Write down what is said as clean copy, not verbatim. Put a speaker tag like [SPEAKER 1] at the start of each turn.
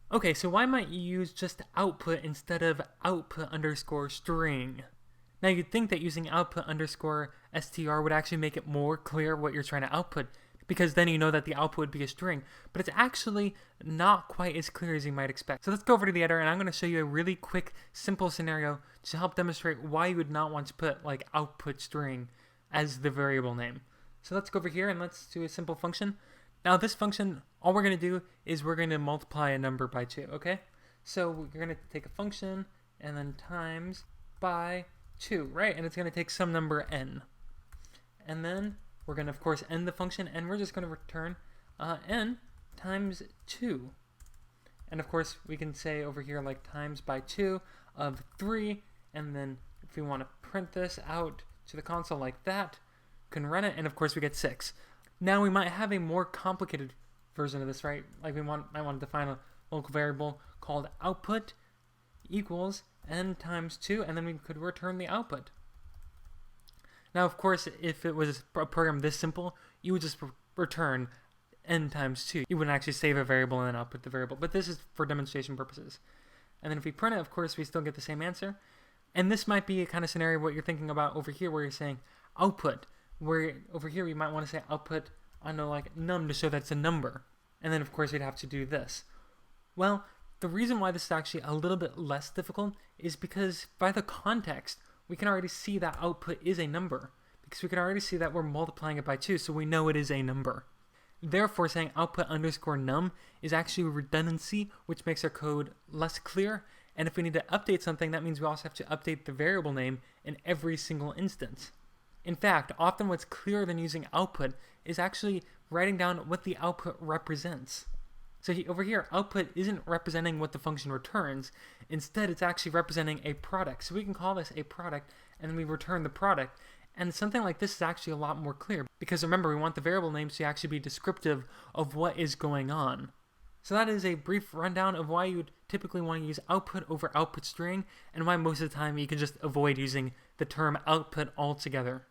[SPEAKER 1] Okay, so why might you use just output instead of output underscore string? Now you'd think that using output underscore str would actually make it more clear what you're trying to output, because then you know that the output would be a string, but it's actually not quite as clear as you might expect. So let's go over to the editor, and I'm going to show you a really quick, simple scenario to help demonstrate why you would not want to put like output string as the variable name. So let's go over here and let's do a simple function. Now this function, all we're going to do is we're going to multiply a number by 2, okay? So we're going to take a function and then times by 2, right? And it's going to take some number n. And then we're going to, of course, end the function, and we're just going to return n times 2. And of course, we can say over here like times by 2 of 3, and then if we want to print this out to the console like that, we can run it, and of course we get 6. Now we might have a more complicated version of this, right? Like might want to define a local variable called output equals n times 2, and then we could return the output. Now, of course, if it was a program this simple, you would just return n times 2. You wouldn't actually save a variable and then output the variable, but this is for demonstration purposes. And then if we print it, of course, we still get the same answer. And this might be a kind of scenario what you're thinking about over here where you're saying output, where over here we might want to say output, I know, like num to show that's a number. And then, of course, we'd have to do this. Well, the reason why this is actually a little bit less difficult is because by the context, we can already see that output is a number, because we can already see that we're multiplying it by 2, so we know it is a number. Therefore, saying output underscore num is actually a redundancy, which makes our code less clear, and if we need to update something, that means we also have to update the variable name in every single instance. In fact, often what's clearer than using output is actually writing down what the output represents. So over here, output isn't representing what the function returns. Instead, it's actually representing a product. So we can call this a product, and then we return the product. And something like this is actually a lot more clear, because remember, we want the variable names to actually be descriptive of what is going on. So that is a brief rundown of why you would typically want to use output over output string, and why most of the time you can just avoid using the term output altogether.